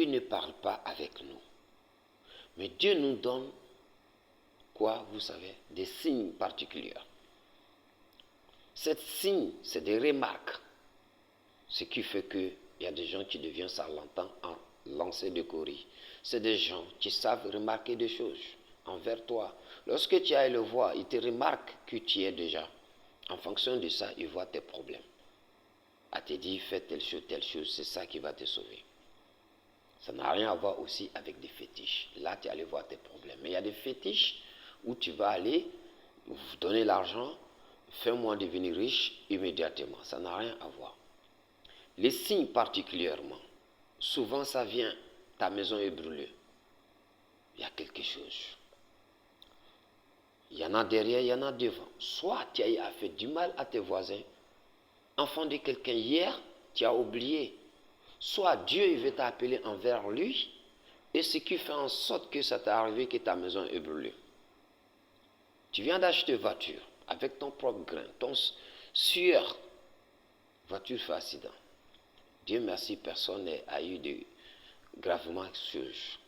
ne parle pas avec nous. Mais Dieu nous donne quoi, vous savez, des signes particuliers. Ces signes, c'est des remarques. Ce qui fait qu'il y a des gens qui deviennent charlatans en lancer de courrier. C'est des gens qui savent remarquer des choses envers toi. Lorsque tu ailles le voir, il te remarque que tu es déjà. En fonction de ça, il voit tes problèmes. À te dire, fais telle chose, c'est ça qui va te sauver. Ça n'a rien à voir aussi avec des fétiches. Là, tu allais voir tes problèmes. Mais il y a des fétiches où tu vas aller, vous donner l'argent, fais-moi devenir riche immédiatement. Ça n'a rien à voir. Les signes particulièrement, souvent ça vient, ta maison est brûlée. Il y a quelque chose. Il y en a derrière, il y en a devant. Soit tu as fait du mal à tes voisins, enfant de quelqu'un hier, tu as oublié. Soit Dieu il veut t'appeler envers lui, et ce qui fait en sorte que ça t'est arrivé que ta maison est brûlée. Tu viens d'acheter une voiture avec ton propre grain, ton sueur, voiture fait accident. Dieu merci, personne n'a eu de gravement choses.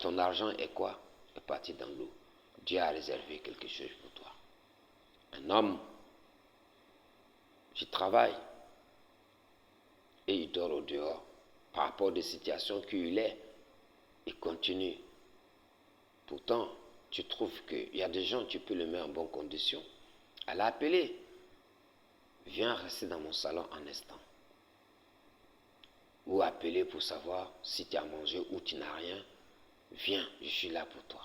Ton argent est quoi? Est parti dans l'eau. Dieu a réservé quelque chose pour toi. Un homme qui travaille et il dort au dehors par rapport à des situations qu'il est, il continue. Pourtant, tu trouves qu'il y a des gens, tu peux les mettre en bonne condition. Elle a appelé. Viens rester dans mon salon un instant. Ou appeler pour savoir si tu as mangé ou tu n'as rien. Viens, je suis là pour toi.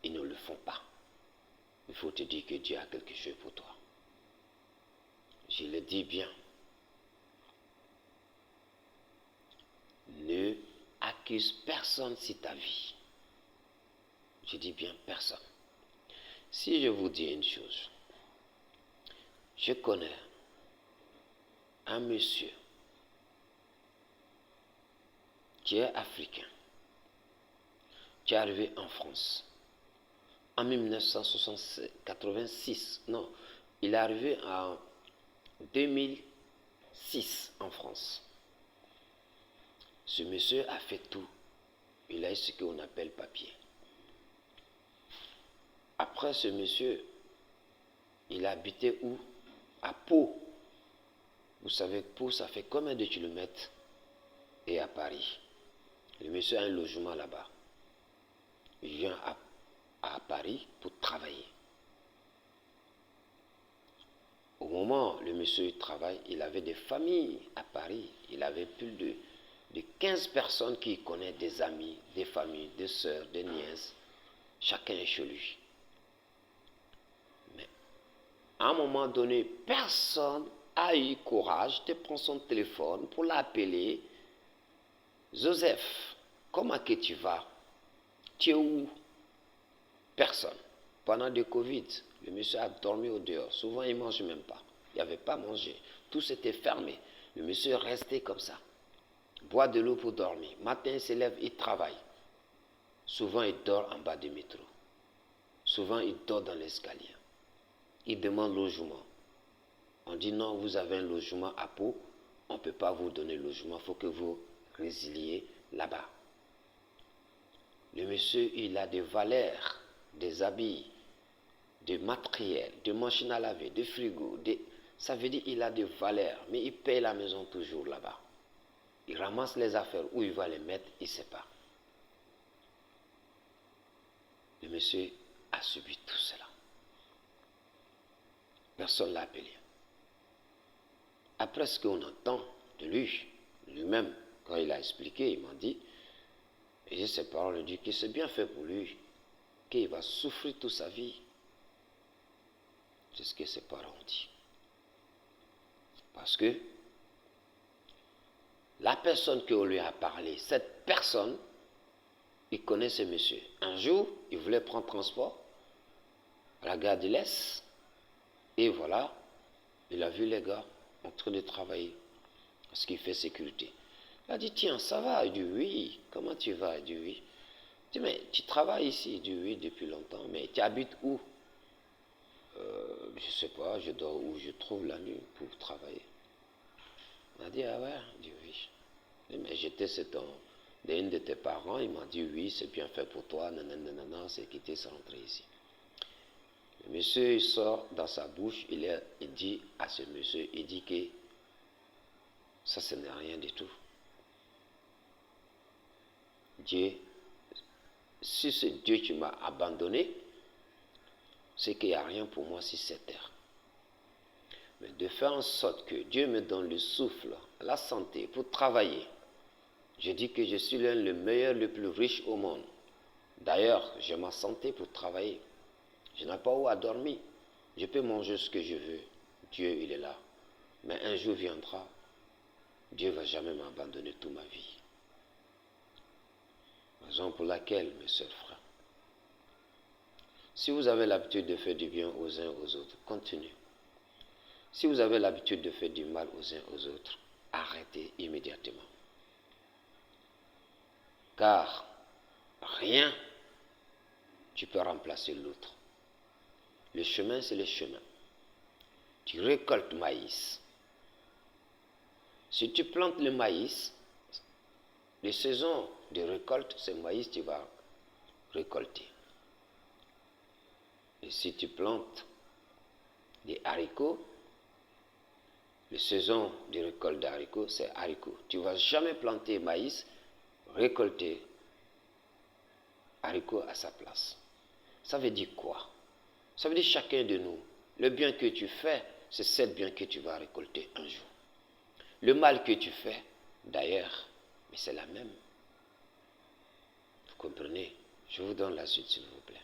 Ils ne le font pas. Il faut te dire que Dieu a quelque chose pour toi. Je le dis bien. Ne accuse personne sur ta vie. Je dis bien personne. Si je vous dis une chose, je connais un monsieur qui est africain, qui est arrivé en France en 1986. Non, il est arrivé en 2006 en France. Ce monsieur a fait tout. Il a eu ce qu'on appelle papier. Après ce monsieur, il a habité où? À Pau. Vous savez, Pau, ça fait combien de kilomètres? Et à Paris. Le monsieur a un logement là-bas. Il vient à Paris pour travailler. Au moment où le monsieur travaille, il avait des familles à Paris. Il avait plus de 15 personnes qui connaissent, des amis, des familles, des sœurs, des nièces. Chacun est chez lui. Mais à un moment donné, personne a eu courage de prendre son téléphone pour l'appeler. Joseph, comment que tu vas? Tu es où? Personne. Pendant le Covid, le monsieur a dormi au dehors. Souvent, il ne mange même pas. Il n'avait pas mangé. Tout s'était fermé. Le monsieur restait comme ça. Boit de l'eau pour dormir. Matin, il se lève, il travaille. Souvent, il dort en bas du métro. Souvent, il dort dans l'escalier. Il demande logement. On dit non, vous avez un logement à Pau. On ne peut pas vous donner logement. Il faut que vous résiliez là-bas. Le monsieur, il a des valeurs, des habits, des matériels, des machines à laver, des frigos. Ça veut dire qu'il a des valeurs, mais il paye la maison toujours là-bas. Il ramasse les affaires, où il va les mettre, il ne sait pas. Le monsieur a subi tout cela. Personne ne l'a appelé. Après ce qu'on entend de lui-même, quand il a expliqué, il m'a dit, et ses paroles lui disent que c'est bien fait pour lui, qu'il va souffrir toute sa vie. C'est ce que ses parents ont dit. Parce que la personne qu'on lui a parlé, cette personne, il connaît ce monsieur. Un jour, il voulait prendre transport à la gare de l'Est. Et voilà, il a vu les gars en train de travailler. Parce qu'il fait sécurité. Il a dit, tiens, ça va? Il dit, oui. Comment tu vas? Il dit, oui. Il dit, mais tu travailles ici? Il dit, oui, depuis longtemps. Mais tu habites où? Je ne sais pas, je dors où je trouve la nuit pour travailler. Il a dit, ah ouais? Il dit, oui. Il dit, mais j'étais d'un de tes parents, il m'a dit oui, c'est bien fait pour toi, nanana, c'est quitté, c'est rentré ici. Le monsieur il sort dans sa bouche, il dit à ce monsieur, il dit que ça, ce n'est rien du tout. Dieu, si c'est Dieu qui m'a abandonné, c'est qu'il n'y a rien pour moi sur cette terre. Mais de faire en sorte que Dieu me donne le souffle, la santé pour travailler. Je dis que je suis l'un le meilleur, le plus riche au monde. D'ailleurs, j'ai ma santé pour travailler. Je n'ai pas où à dormir. Je peux manger ce que je veux. Dieu, il est là. Mais un jour viendra, Dieu ne va jamais m'abandonner toute ma vie. Raison pour laquelle, mes sœurs, frères, si vous avez l'habitude de faire du bien aux uns aux autres, continuez. Si vous avez l'habitude de faire du mal aux uns aux autres, arrêtez immédiatement. Car rien tu peux remplacer l'autre. Le chemin, c'est le chemin. Tu récoltes maïs. Si tu plantes le maïs, les saisons de récolte, c'est maïs que tu vas récolter. Et si tu plantes des haricots, les saisons de récolte d'haricots, c'est haricots. Tu ne vas jamais planter maïs, récolter haricots à sa place. Ça veut dire quoi? Ça veut dire chacun de nous, le bien que tu fais, c'est ce bien que tu vas récolter un jour. Le mal que tu fais, d'ailleurs, mais c'est la même. Vous comprenez? Je vous donne la suite, s'il vous plaît.